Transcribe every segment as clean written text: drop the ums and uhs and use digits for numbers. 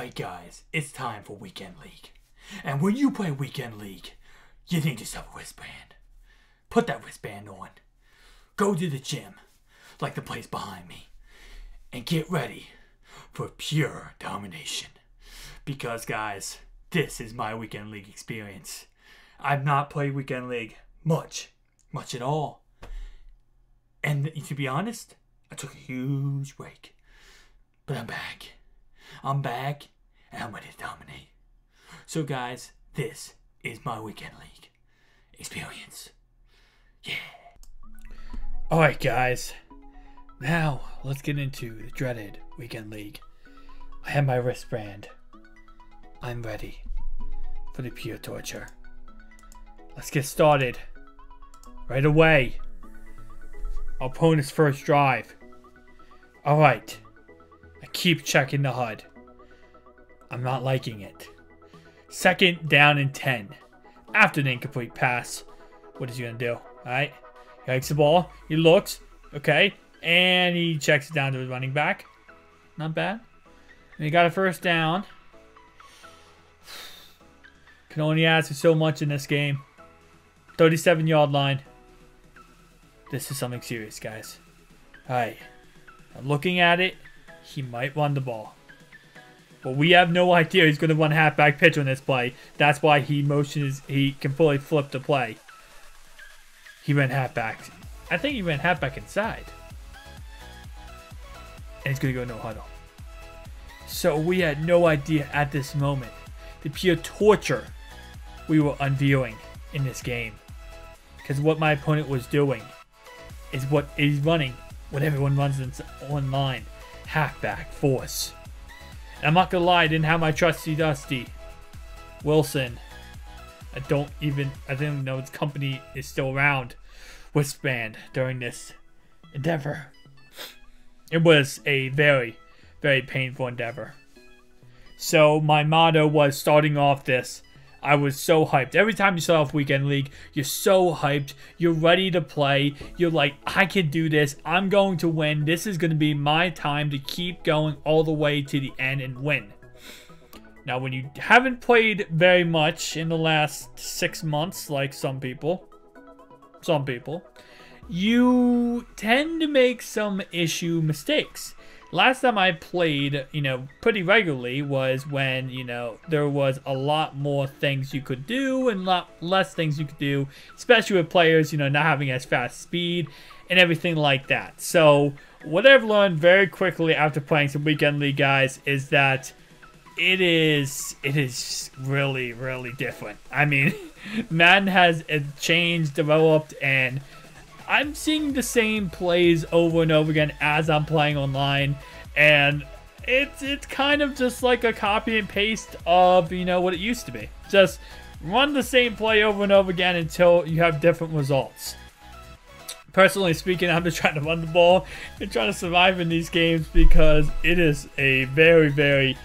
Alright guys, it's time for Weekend League. And when you play Weekend League, you need yourself a wristband. Put that wristband on. Go to the gym, like the place behind me, and get ready for pure domination. Because guys, this is my Weekend League experience. I've not played Weekend League much at all. And to be honest, I took a huge break. But I'm back. I'm back, and I'm ready to dominate. So guys, this is my Weekend League experience. Yeah. Alright guys, now let's get into the dreaded Weekend League. I have my wristband. I'm ready for the pure torture. Let's get started right away. Our opponent's first drive. Alright. I keep checking the HUD. I'm not liking it. Second down and 10. After the incomplete pass. What is he going to do? Alright. He hikes the ball. He looks. Okay. And he checks it down to his running back. Not bad. And he got a first down. Can only ask for so much in this game. 37-yard line. This is something serious, guys. Alright. I'm looking at it. He might run the ball. But we have no idea he's going to run halfback pitch on this play. That's why he completely flipped the play. He ran halfback. I think he ran halfback inside. And he's going to go no huddle. So we had no idea at this moment the pure torture we were unveiling in this game. Because what my opponent was doing is what he's running when everyone runs online. Halfback force. And I'm not gonna lie, I didn't have my trusty Dusty Wilson. I didn't even know his company is still around. Wristband during this endeavor. It was a very, very painful endeavor. So my motto was starting off this. I was so hyped. Every time you start off Weekend League, you're so hyped. You're ready to play. You're like, I can do this. I'm going to win. This is going to be my time to keep going all the way to the end and win. Now, when you haven't played very much in the last 6 months, like some people, you tend to make some mistakes. Last time I played, pretty regularly was when, there was a lot more things you could do and a lot less things you could do, especially with players, not having as fast speed and everything like that. So what I've learned very quickly after playing some Weekend League, guys, is that it is really, really different. I mean, Madden has changed, developed, and I'm seeing the same plays over and over again as I'm playing online, and it's kind of just like a copy and paste of what it used to be. Just run the same play over and over again until you have different results. Personally speaking, I'm just trying to run the ball and trying to survive in these games because it is a very, very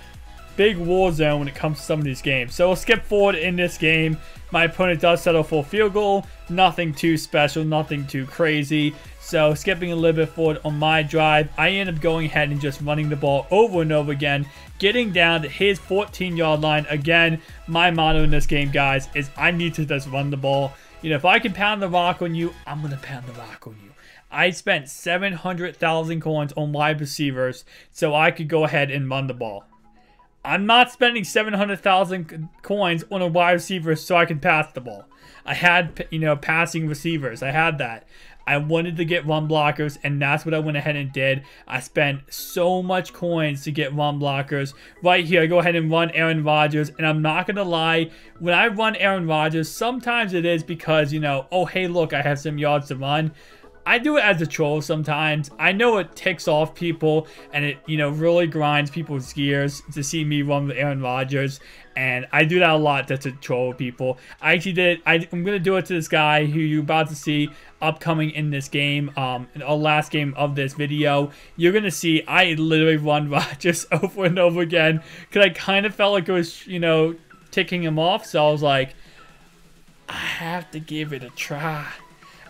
big war zone when it comes to some of these games. So we'll skip forward in this game. My opponent does settle for a field goal. Nothing too special, nothing too crazy. So skipping a little bit forward on my drive, I end up going ahead and just running the ball over and over again, getting down to his 14-yard line. Again, my motto in this game, guys, is I need to just run the ball. If I can pound the rock on you, I'm going to pound the rock on you. I spent 700,000 coins on wide receivers so I could go ahead and run the ball. I'm not spending 700,000 coins on a wide receiver so I can pass the ball. I had, passing receivers. I had that. I wanted to get run blockers, and that's what I went ahead and did. I spent so much coins to get run blockers. Right here, I go ahead and run Aaron Rodgers, and I'm not going to lie. When I run Aaron Rodgers, sometimes it is because, oh, hey, look, I have some yards to run. I do it as a troll sometimes. I know it ticks off people and it, really grinds people's gears to see me run with Aaron Rodgers. And I do that a lot to troll people. I actually did. I'm going to do it to this guy who you're about to see upcoming in this game, in our last game of this video. You're going to see I literally run Rodgers over and over again because I kind of felt like it was, ticking him off. So I was like, I have to give it a try.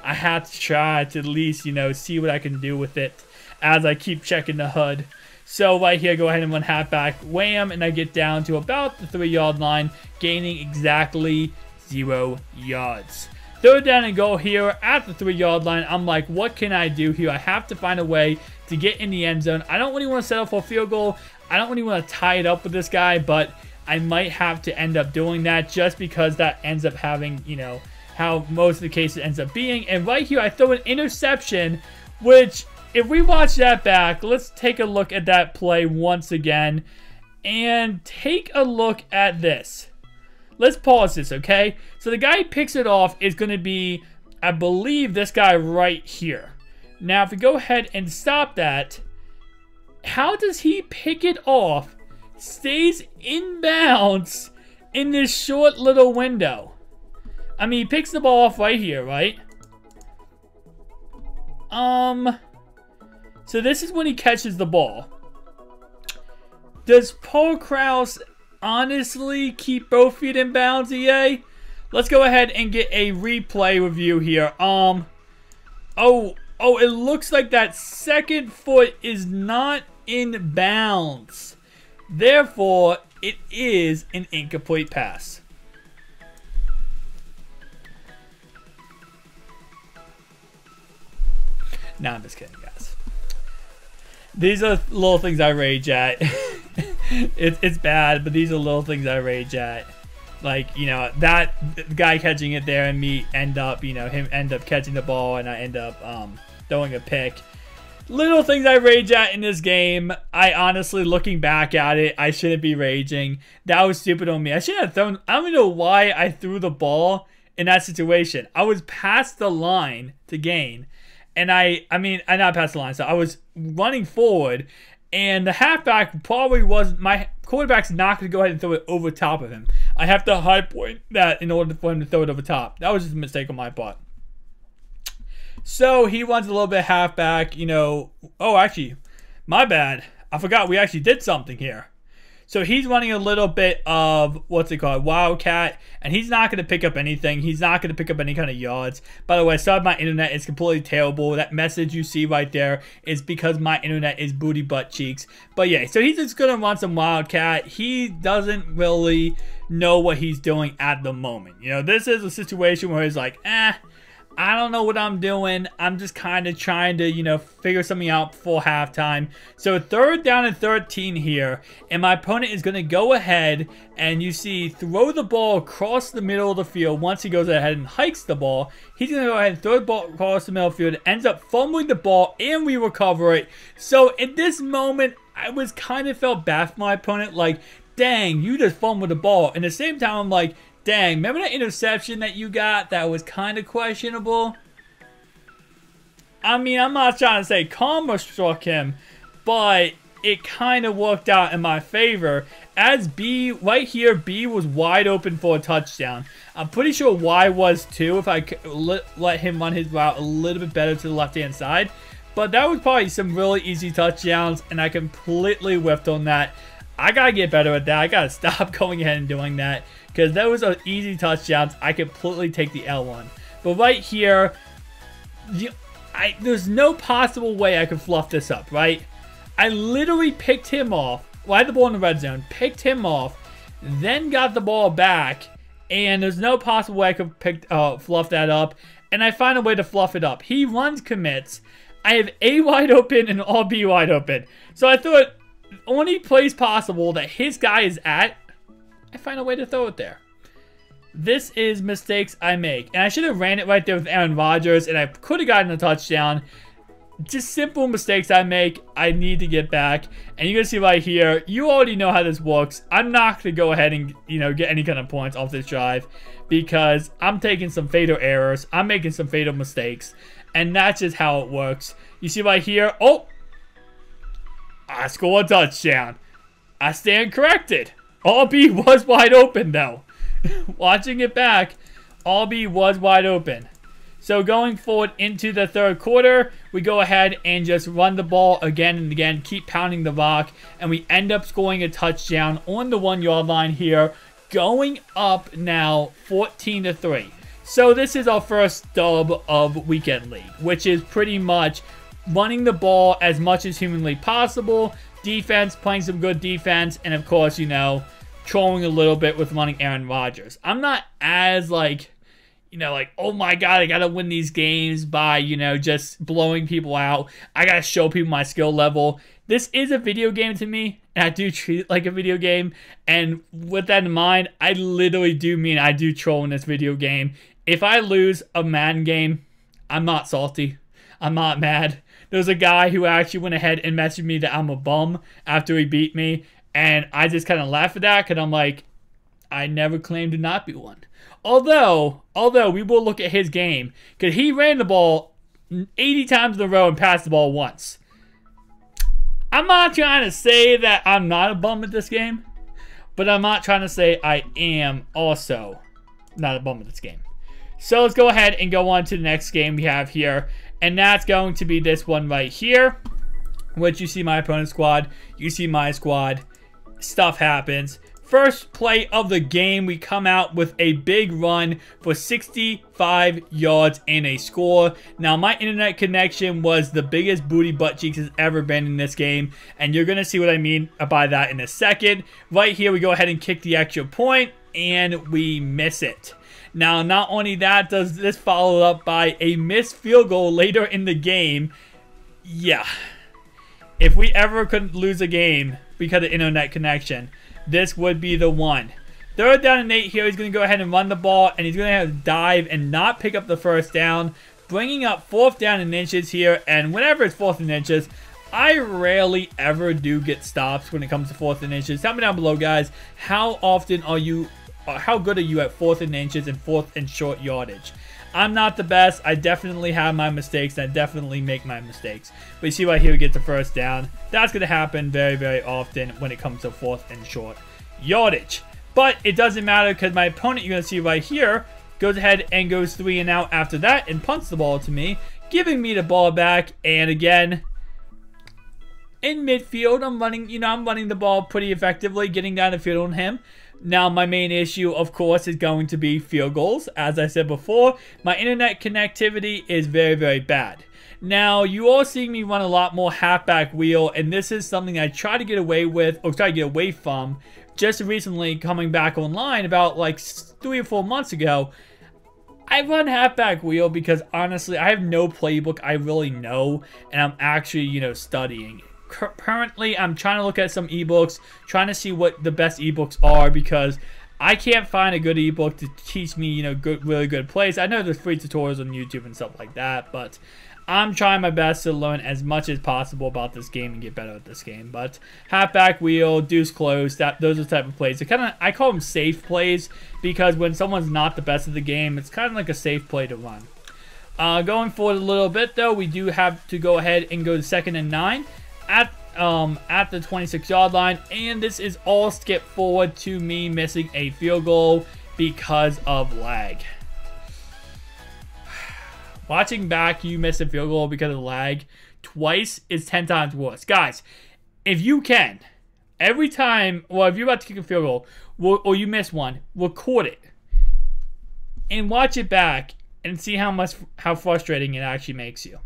I have to try to at least, see what I can do with it as I keep checking the HUD So right here, go ahead and run halfback, wham, and I get down to about the 3-yard line, gaining exactly 0 yards. Third down and goal here at the 3-yard line. I'm like, what can I do here? I have to find a way to get in the end zone. I don't really want to settle for a field goal. I don't really want to tie it up with this guy, but I might have to end up doing that just because that ends up having, you know, how most of the cases ends up being. And right here, I throw an interception, which if we watch that back, let's take a look at that play once again and take a look at this. Let's pause this, okay? So the guy who picks it off is going to be, I believe, this guy right here. Now, if we go ahead and stop that, how does he pick it off, stays in bounds in this short little window? I mean, he picks the ball off right here, right? So this is when he catches the ball. Does Paul Krause honestly keep both feet in bounds, EA? Let's go ahead and get a replay review here. It looks like that second foot is not in bounds. Therefore, it is an incomplete pass. Nah, I'm just kidding, guys. These are little things I rage at. It's bad, but these are little things I rage at. Like, you know, that guy catching it there and me end up, you know, him end up catching the ball and I end up throwing a pick. Little things I rage at in this game. I honestly, looking back at it, I shouldn't be raging. That was stupid on me. I shouldn't have thrown. I don't even know why I threw the ball in that situation. I was past the line to gain. And I not past the line. So I was running forward. And the halfback probably wasn't. My quarterback's not going to go ahead and throw it over top of him. I have to high point that in order for him to throw it over top. That was just a mistake on my part. So he runs a little bit halfback, you know. Oh, actually, my bad. I forgot we actually did something here. So he's running a little bit of, what's it called, Wildcat, and he's not going to pick up anything. He's not going to pick up any kind of yards. By the way, sorry, my internet is completely terrible. That message you see right there is because my internet is booty butt cheeks. But yeah, so he's just going to run some Wildcat. He doesn't really know what he's doing at the moment. You know, this is a situation where he's like, I don't know what I'm doing. I'm just kind of trying to, you know, figure something out before halftime. So 3rd down and 13 here. And my opponent is going to go ahead and you see throw the ball across the middle of the field. Once he goes ahead and hikes the ball, he's going to go ahead and throw the ball across the middle of the field. Ends up fumbling the ball and we recover it. So in this moment, I was kind of felt bad for my opponent. Like, dang, you just fumbled the ball. And at the same time, I'm like, dang, remember that interception that you got that was kind of questionable? I mean, I'm not trying to say karma struck him, but it kind of worked out in my favor. As B, right here, B was wide open for a touchdown. I'm pretty sure Y was too if I let him run his route a little bit better to the left-hand side. But that was probably some really easy touchdowns, and I completely whiffed on that. I got to get better at that. I got to stop going ahead and doing that. Because those are easy touchdowns. I completely take the L one. But right here, there's no possible way I could fluff this up, right? I literally picked him off. Well, I had the ball in the red zone. Picked him off. Then got the ball back. And there's no possible way I could fluff that up. And I find a way to fluff it up. He runs commits. I have A wide open and all B wide open. So I thought only place possible that his guy is at, I find a way to throw it there. This is mistakes I make. And I should have ran it right there with Aaron Rodgers, and I could have gotten a touchdown. Just simple mistakes I make. I need to get back. And you're going to see right here, you already know how this works. I'm not going to go ahead and, you know, get any kind of points off this drive because I'm taking some fatal errors. I'm making some fatal mistakes. And that's just how it works. You see right here, oh, I score a touchdown. I stand corrected. All B was wide open, though. Watching it back, all B was wide open. So going forward into the 3rd quarter, we go ahead and just run the ball again and again, keep pounding the rock, and we end up scoring a touchdown on the 1-yard line here, going up now 14-3. So this is our first dub of Weekend League, which is pretty much running the ball as much as humanly possible, defense, playing some good defense, and of course, you know, trolling a little bit with running Aaron Rodgers. I'm not as, like, you know, like, oh my god, I gotta win these games by, you know, just blowing people out. I gotta show people my skill level. This is a video game to me, and I do treat it like a video game. And with that in mind, I literally do mean I do troll in this video game. If I lose a Madden game, I'm not salty. I'm not mad. There's a guy who actually went ahead and messaged me that I'm a bum after he beat me. And I just kind of laugh at that because I'm like, I never claimed to not be one. Although we will look at his game, because he ran the ball 80 times in a row and passed the ball once. I'm not trying to say that I'm not a bum at this game, but I'm not trying to say I am also not a bum at this game. So let's go ahead and go on to the next game we have here, and that's going to be this one right here, which you see my opponent's squad, you see my squad, stuff happens. First play of the game, we come out with a big run for 65 yards and a score. Now, my internet connection was the biggest booty butt cheeks has ever been in this game, and you're going to see what I mean by that in a second. Right here, we go ahead and kick the extra point, and we miss it. Now, not only that, does this follow up by a missed field goal later in the game. Yeah. If we ever could lose a game because of internet connection, this would be the one. 3rd down and 8 here. He's going to go ahead and run the ball, and he's going to have to dive and not pick up the first down, bringing up 4th down and inches here. And whenever it's 4th and inches, I rarely ever do get stops when it comes to 4th and inches. Tell me down below, guys, how often are you, how good are you at 4th and inches and 4th and short yardage? I'm not the best. I definitely have my mistakes, and I definitely make my mistakes. But you see right here, we get the first down. That's going to happen very, very often when it comes to 4th and short yardage. But it doesn't matter because my opponent, you're going to see right here, goes ahead and goes 3 and out after that and punts the ball to me, giving me the ball back. And again, in midfield, I'm running, you know, I'm running the ball pretty effectively, getting down the field on him. Now, my main issue, of course, is going to be field goals. As I said before, my internet connectivity is very, very bad. Now, you all see me run a lot more halfback wheel, and this is something I try to get away with, or try to get away from, just recently coming back online about like 3 or 4 months ago. I run halfback wheel because, honestly, I have no playbook I really know, and I'm actually, you know, studying. Currently, I'm trying to look at some ebooks, trying to see what the best ebooks are, because I can't find a good ebook to teach me, you know, really good plays. I know there's free tutorials on YouTube and stuff like that, but I'm trying my best to learn as much as possible about this game and get better at this game. But halfback wheel, deuce close, those are the type of plays. I call them safe plays, because when someone's not the best at the game, it's kind of like a safe play to run. Going forward a little bit, though, we do have to go ahead and go to 2nd and 9. At the 26-yard line, and this is all skip forward to me missing a field goal because of lag. Watching back, you miss a field goal because of lag twice is 10 times worse. Guys, if you can, every time, well, if you're about to kick a field goal, or you miss one, record it and watch it back and see how frustrating it actually makes you.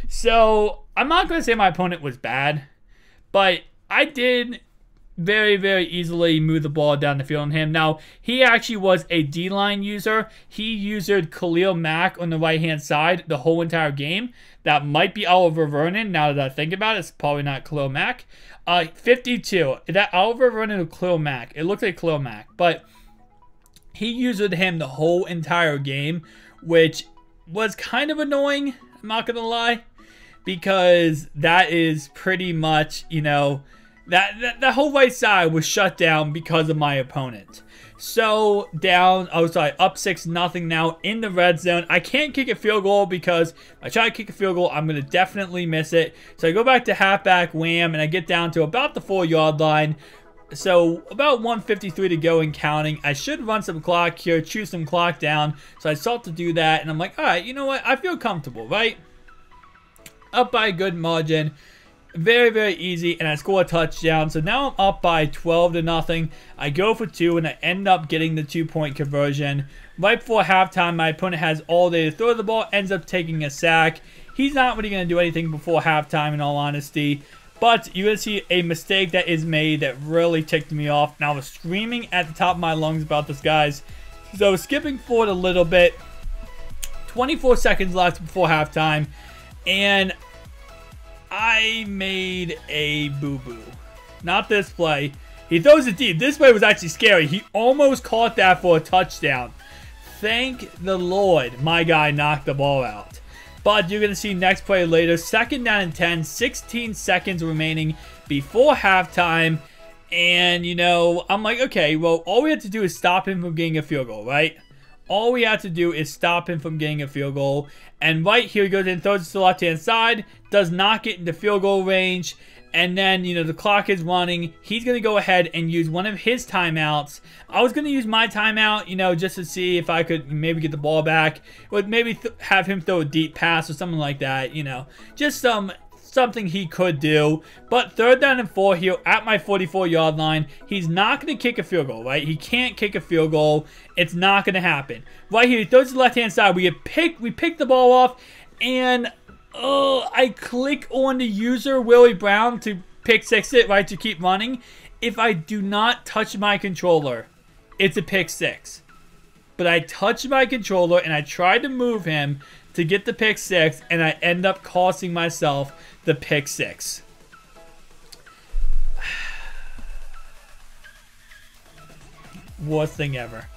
So, I'm not going to say my opponent was bad, but I did very, very easily move the ball down the field on him. Now, he actually was a D-line user. He used Cain Mack on the right-hand side the whole entire game. That might be Oliver Vernon, now that I think about it. It's probably not Cain Mack. 52. That Oliver Vernon or Cain Mack? It looks like Cain Mack, but he used him the whole entire game, which was kind of annoying, I'm not going to lie. Because that is pretty much, you know, that whole right side was shut down because of my opponent. So up 6-0 now in the red zone. I can't kick a field goal because if I try to kick a field goal, I'm going to definitely miss it. So I go back to halfback wham, and I get down to about the 4-yard line. So about 1:53 to go and counting. I should run some clock here, chew some clock down. So I start to do that, and I'm like, all right, you know what? I feel comfortable, right? Up by a good margin. Very, very easy, and I score a touchdown. So now I'm up by 12-0. I go for 2, and I end up getting the 2-point conversion. Right before halftime, my opponent has all day to throw the ball, ends up taking a sack. He's not really going to do anything before halftime, in all honesty. But you're going to see a mistake that is made that really ticked me off. Now I was screaming at the top of my lungs about this, guys. So skipping forward a little bit. 24 seconds left before halftime. And I made a boo-boo. Not this play. He throws it deep. This play was actually scary. He almost caught that for a touchdown. Thank the Lord my guy knocked the ball out. But you're going to see next play later. 2nd down and 10. 16 seconds remaining before halftime. And, you know, I'm like, okay, well, all we have to do is stop him from getting a field goal, right? All we have to do is stop him from getting a field goal. And right here, he goes in and throws it to the left-hand side. Does not get into field goal range. And then, you know, the clock is running. He's going to go ahead and use one of his timeouts. I was going to use my timeout, you know, just to see if I could maybe get the ball back. Or maybe have him throw a deep pass or something like that, you know. Just something he could do. But 3rd down and 4 here at my 44-yard line. He's not going to kick a field goal, right? He can't kick a field goal. It's not going to happen. Right here, he throws to the left-hand side. We pick the ball off. And I click on the user, Willie Brown, to pick 6 it, right, to keep running. If I do not touch my controller, it's a pick 6. But I touched my controller and I tried to move him to get the pick 6, and I end up costing myself the pick 6. Worst thing ever.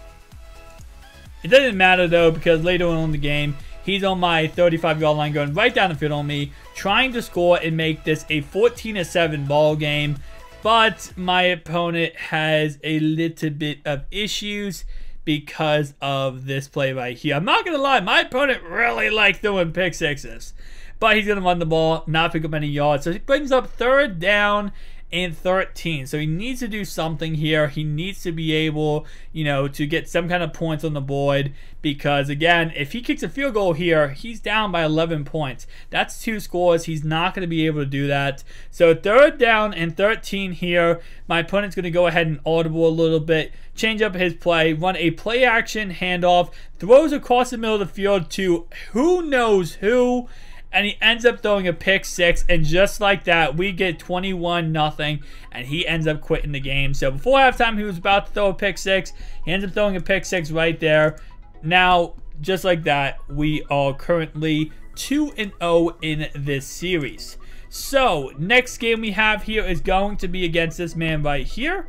It doesn't matter though, because later on in the game, he's on my 35-yard line going right down the field on me, trying to score and make this a 14-7 ball game. But my opponent has a little bit of issues because of this play right here. I'm not going to lie, my opponent really likes throwing pick 6s. But he's going to run the ball, not pick up any yards. So he brings up 3rd down and 13. So he needs to do something here. He needs to be able, you know, to get some kind of points on the board. Because, again, if he kicks a field goal here, he's down by 11 points. That's 2 scores. He's not going to be able to do that. So 3rd down and 13 here. My opponent's going to go ahead and audible a little bit, change up his play, run a play action handoff, throws across the middle of the field to who knows who. And he ends up throwing a pick 6, and just like that, we get 21-0, and he ends up quitting the game. So before halftime, he was about to throw a pick 6. He ends up throwing a pick 6 right there. Now, just like that, we are currently 2-0 in this series. So, next game we have here is going to be against this man right here.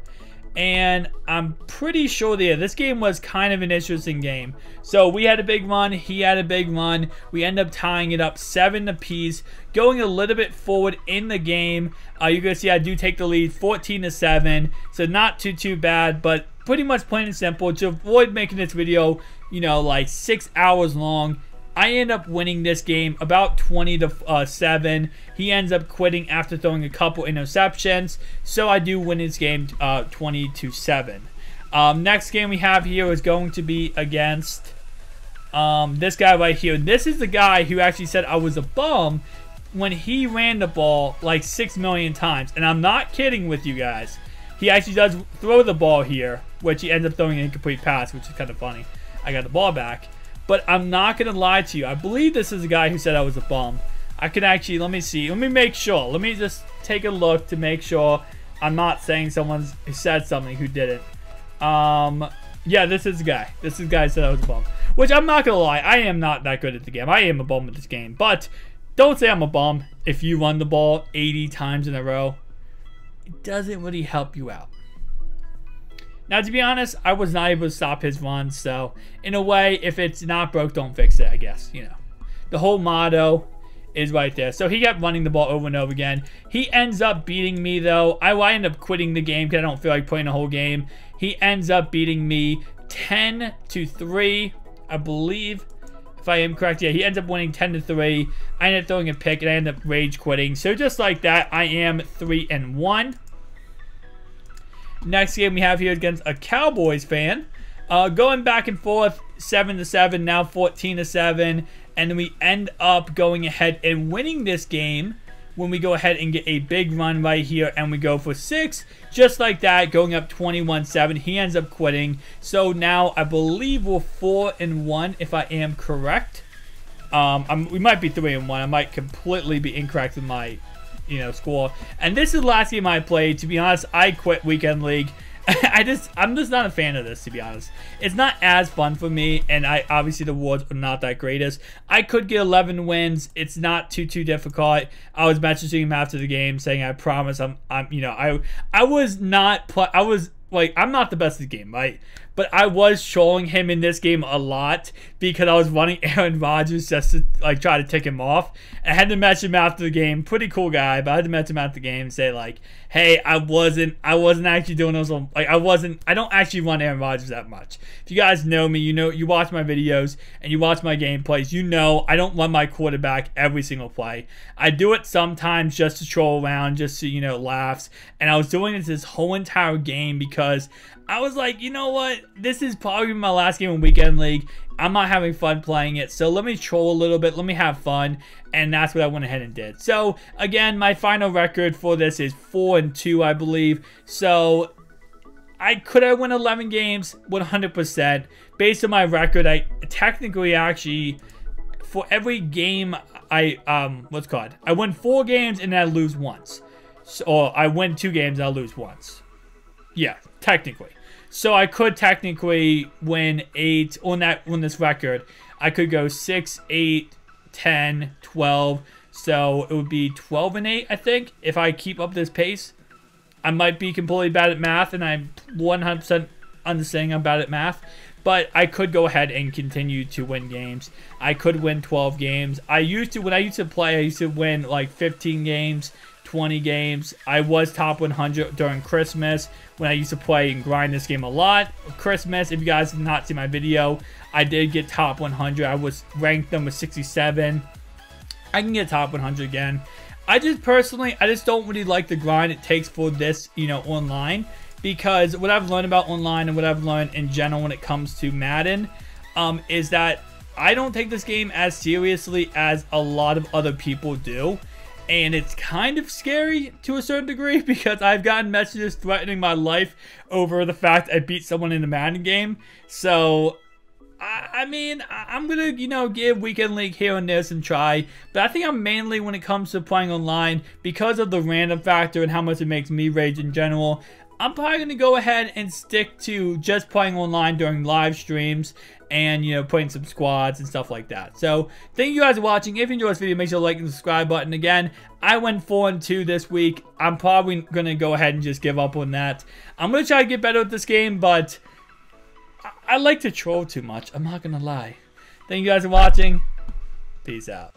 And I'm pretty sure that this game was kind of an interesting game. So we had a big run, he had a big run. We end up tying it up 7 apiece, going a little bit forward in the game. You're going to see I do take the lead 14-7. So not too bad, but pretty much plain and simple. To avoid making this video, you know, like 6 hours long, I end up winning this game about 20-7. He ends up quitting after throwing a couple interceptions. So I do win this game 20-7. Next game we have here is going to be against this guy right here. This is the guy who actually said I was a bum when he ran the ball like 6 million times. And I'm not kidding with you guys. He actually does throw the ball here, which he ends up throwing an incomplete pass, which is kind of funny. I got the ball back. But I'm not going to lie to you. I believe this is the guy who said I was a bum. I can actually, let me see. Let me make sure. Let me just take a look to make sure I'm not saying someone who said something who didn't. Yeah, this is the guy. This is the guy who said I was a bum. Which I'm not going to lie. I am not that good at the game. I am a bum at this game. But don't say I'm a bum if you run the ball 80 times in a row. It doesn't really help you out. Now, to be honest, I was not able to stop his run, so in a way, if it's not broke, don't fix it, I guess, you know. The whole motto is right there. So he kept running the ball over and over again. He ends up beating me, though. I end up quitting the game because I don't feel like playing the whole game. He ends up beating me 10-3, I believe, if I am correct. Yeah, he ends up winning 10-3. I ended up throwing a pick, and I ended up rage quitting. So just like that, I am 3-1. Next game we have here against a Cowboys fan. Going back and forth, 7-7, now 14-7. And then we end up going ahead and winning this game when we go ahead and get a big run right here. And we go for 6. Just like that, going up 21-7. He ends up quitting. So now I believe we're 4-1 if I am correct. We might be 3-1. I might completely be incorrect with my score. And this is the last game I played. To be honest, I quit Weekend League. I'm just not a fan of this, to be honest. It's not as fun for me, and obviously the rewards are not that greatest. I could get 11 wins. It's not too difficult. I was messaging him after the game saying, I promise I was not I'm not the best at the game, right? But I was trolling him in this game a lot because I was running Aaron Rodgers just to try to tick him off. I had to message him after the game. Pretty cool guy, but I had to message him after the game and say hey, I wasn't actually doing those. I don't actually run Aaron Rodgers that much. If you guys know me, you watch my videos and you watch my gameplays, I don't run my quarterback every single play. I do it sometimes just to troll around, just to, laughs. And I was doing this whole entire game because I was like, you know what? This is probably my last game in Weekend League. I'm not having fun playing it, so let me troll a little bit. Let me have fun, and that's what I went ahead and did. So, again, my final record for this is 4-2, I believe. So, could I win 11 games? 100%. Based on my record, I technically actually, for every game, I win 4 games and I lose once. Or I win 2 games and I lose once. Yeah, technically. So I could technically win 8 on this record. I could go 6, 8, 10, 12. So it would be 12-8, I think, if I keep up this pace. I might be completely bad at math, and I'm 100% understanding I'm bad at math. But I could go ahead and continue to win games. I could win 12 games. When I used to play, I used to win 15 games, 20 games. I was top 100 during Christmas when I used to play and grind this game a lot. Christmas, if you guys did not see my video, I did get top 100. I was ranked number 67. I can get top 100 again. I just don't really like the grind it takes for this, online. Because what I've learned about online and what I've learned in general when it comes to Madden is that I don't take this game as seriously as a lot of other people do. And it's kind of scary to a certain degree because I've gotten messages threatening my life over the fact I beat someone in a Madden game. So, I mean, I'm going to, give Weekend League here and there some try. But I think I'm mainly, when it comes to playing online, because of the random factor and how much it makes me rage in general, I'm probably going to go ahead and stick to just playing online during live streams and, putting some squads and stuff like that. So, thank you guys for watching. If you enjoyed this video, make sure to like and subscribe button. Again, I went 4-2 this week. I'm probably going to go ahead and just give up on that. I'm going to try to get better at this game, but I like to troll too much. I'm not going to lie. Thank you guys for watching. Peace out.